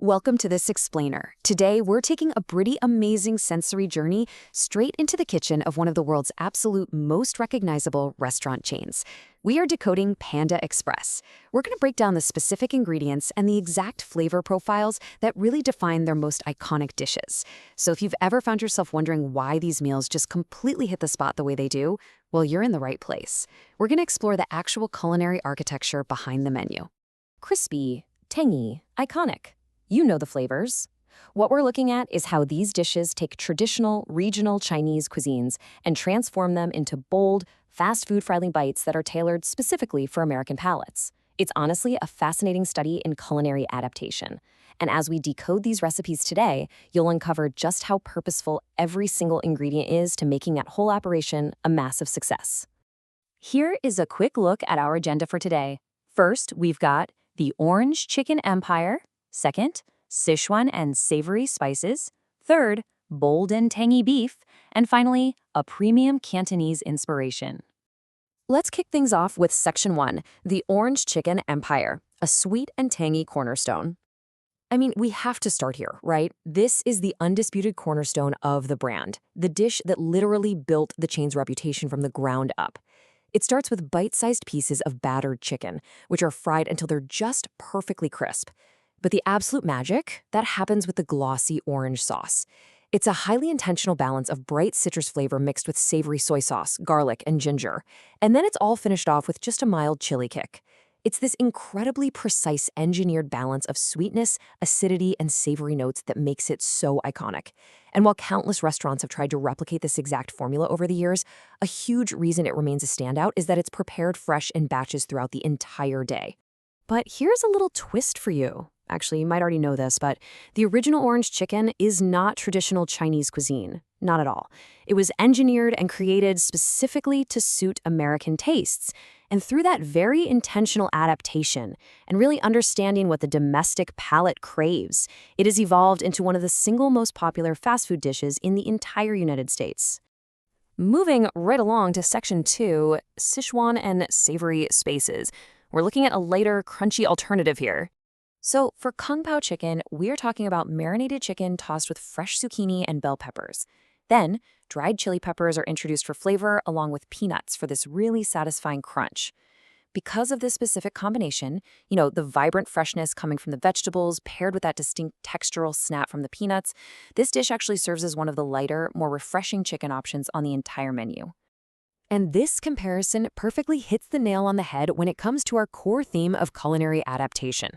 Welcome to this explainer. Today, we're taking a pretty amazing sensory journey straight into the kitchen of one of the world's absolute most recognizable restaurant chains. We are decoding Panda Express. We're going to break down the specific ingredients and the exact flavor profiles that really define their most iconic dishes. So if you've ever found yourself wondering why these meals just completely hit the spot the way they do, well, you're in the right place. We're going to explore the actual culinary architecture behind the menu. Crispy, tangy, iconic. You know the flavors. What we're looking at is how these dishes take traditional, regional Chinese cuisines and transform them into bold, fast food-friendly bites that are tailored specifically for American palates. It's honestly a fascinating study in culinary adaptation. And as we decode these recipes today, you'll uncover just how purposeful every single ingredient is to making that whole operation a massive success. Here is a quick look at our agenda for today. First, we've got the Orange Chicken Empire. Second, Sichuan and savory spices. Third, bold and tangy beef. And finally, a premium Cantonese inspiration. Let's kick things off with Section 1, the Orange Chicken Empire, a sweet and tangy cornerstone. I mean, we have to start here, right? This is the undisputed cornerstone of the brand, the dish that literally built the chain's reputation from the ground up. It starts with bite-sized pieces of battered chicken, which are fried until they're just perfectly crisp. But the absolute magic, that happens with the glossy orange sauce. It's a highly intentional balance of bright citrus flavor mixed with savory soy sauce, garlic, and ginger. And then it's all finished off with just a mild chili kick. It's this incredibly precise engineered balance of sweetness, acidity, and savory notes that makes it so iconic. And while countless restaurants have tried to replicate this exact formula over the years, a huge reason it remains a standout is that it's prepared fresh in batches throughout the entire day. But here's a little twist for you. Actually, you might already know this, but the original orange chicken is not traditional Chinese cuisine. Not at all. It was engineered and created specifically to suit American tastes. And through that very intentional adaptation and really understanding what the domestic palate craves, it has evolved into one of the single most popular fast food dishes in the entire United States. Moving right along to Section 2, Sichuan and savory spices. We're looking at a lighter, crunchy alternative here. So for Pao Chicken, we're talking about marinated chicken tossed with fresh zucchini and bell peppers. Then, dried chili peppers are introduced for flavor along with peanuts for this really satisfying crunch. Because of this specific combination, the vibrant freshness coming from the vegetables paired with that distinct textural snap from the peanuts, this dish actually serves as one of the lighter, more refreshing chicken options on the entire menu. And this comparison perfectly hits the nail on the head when it comes to our core theme of culinary adaptation.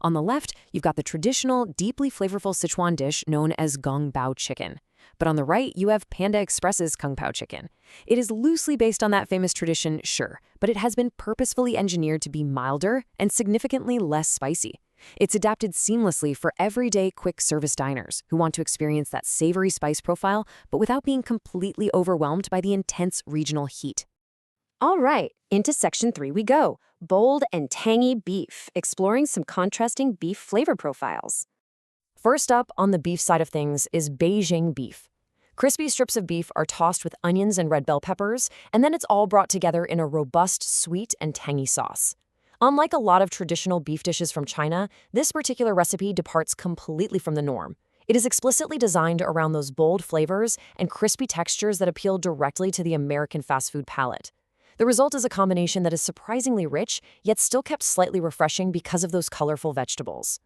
On the left, you've got the traditional, deeply flavorful Sichuan dish known as Gong Bao chicken. But on the right, you have Panda Express's Kung Pao chicken. It is loosely based on that famous tradition, sure, but it has been purposefully engineered to be milder and significantly less spicy. It's adapted seamlessly for everyday quick service diners who want to experience that savory spice profile, but without being completely overwhelmed by the intense regional heat. All right, into Section 3 we go. Bold and tangy beef, exploring some contrasting beef flavor profiles. First up on the beef side of things is Beijing beef. Crispy strips of beef are tossed with onions and red bell peppers, and then it's all brought together in a robust, sweet and tangy sauce. Unlike a lot of traditional beef dishes from China, this particular recipe departs completely from the norm. It is explicitly designed around those bold flavors and crispy textures that appeal directly to the American fast food palate. The result is a combination that is surprisingly rich, yet still kept slightly refreshing because of those colorful vegetables.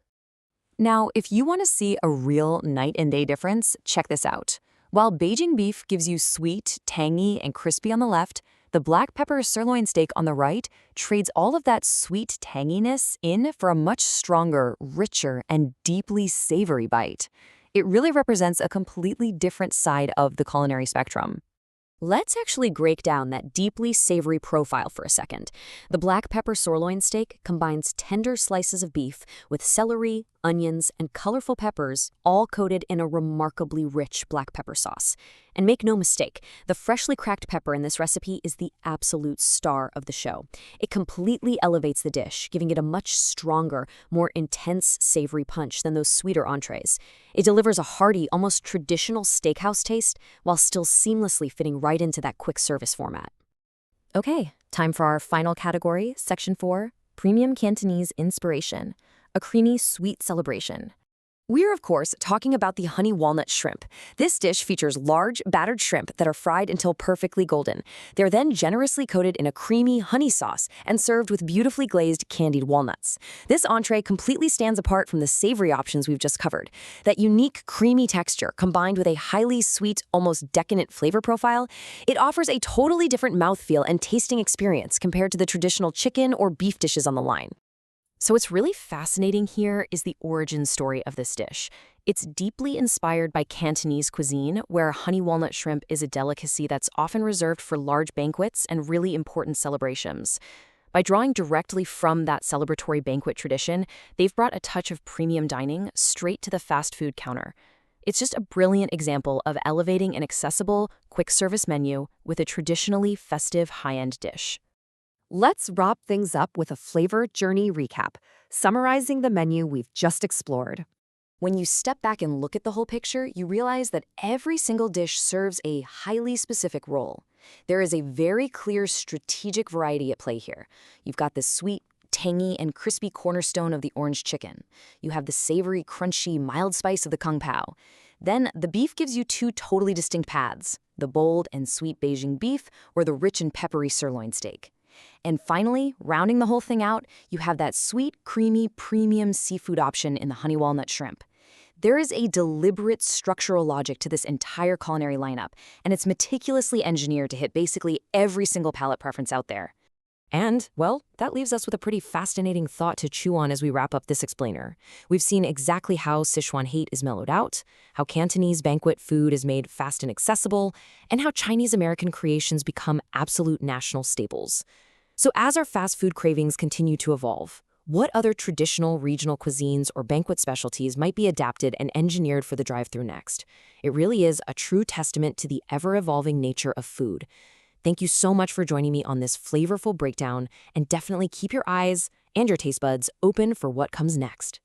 Now, if you want to see a real night and day difference, check this out. While Beijing beef gives you sweet, tangy, and crispy on the left, the black pepper sirloin steak on the right trades all of that sweet tanginess in for a much stronger, richer, and deeply savory bite. It really represents a completely different side of the culinary spectrum. Let's actually break down that deeply savory profile for a second. The black pepper sirloin steak combines tender slices of beef with celery, onions, and colorful peppers, all coated in a remarkably rich black pepper sauce. And make no mistake, the freshly cracked pepper in this recipe is the absolute star of the show. It completely elevates the dish, giving it a much stronger, more intense savory punch than those sweeter entrees. It delivers a hearty, almost traditional steakhouse taste, while still seamlessly fitting right into that quick service format. Okay, time for our final category, Section 4, Premium Cantonese Inspiration, a creamy, sweet celebration. We're, of course, talking about the honey walnut shrimp. This dish features large, battered shrimp that are fried until perfectly golden. They're then generously coated in a creamy honey sauce and served with beautifully glazed candied walnuts. This entree completely stands apart from the savory options we've just covered. That unique, creamy texture, combined with a highly sweet, almost decadent flavor profile, it offers a totally different mouthfeel and tasting experience compared to the traditional chicken or beef dishes on the line. So what's really fascinating here is the origin story of this dish. It's deeply inspired by Cantonese cuisine, where honey walnut shrimp is a delicacy that's often reserved for large banquets and really important celebrations. By drawing directly from that celebratory banquet tradition, they've brought a touch of premium dining straight to the fast food counter. It's just a brilliant example of elevating an accessible, quick-service menu with a traditionally festive high-end dish. Let's wrap things up with a flavor journey recap, summarizing the menu we've just explored. When you step back and look at the whole picture, you realize that every single dish serves a highly specific role. There is a very clear strategic variety at play here. You've got the sweet, tangy, and crispy cornerstone of the orange chicken. You have the savory, crunchy, mild spice of the kung pao. Then the beef gives you two totally distinct paths, the bold and sweet Beijing beef or the rich and peppery sirloin steak. And finally, rounding the whole thing out, you have that sweet, creamy, premium seafood option in the honey walnut shrimp. There is a deliberate structural logic to this entire culinary lineup, and it's meticulously engineered to hit basically every single palate preference out there. And, well, that leaves us with a pretty fascinating thought to chew on as we wrap up this explainer. We've seen exactly how Sichuan hate is mellowed out, how Cantonese banquet food is made fast and accessible, and how Chinese-American creations become absolute national staples. So as our fast food cravings continue to evolve, what other traditional regional cuisines or banquet specialties might be adapted and engineered for the drive-thru next? It really is a true testament to the ever-evolving nature of food. Thank you so much for joining me on this flavorful breakdown, and definitely keep your eyes and your taste buds open for what comes next.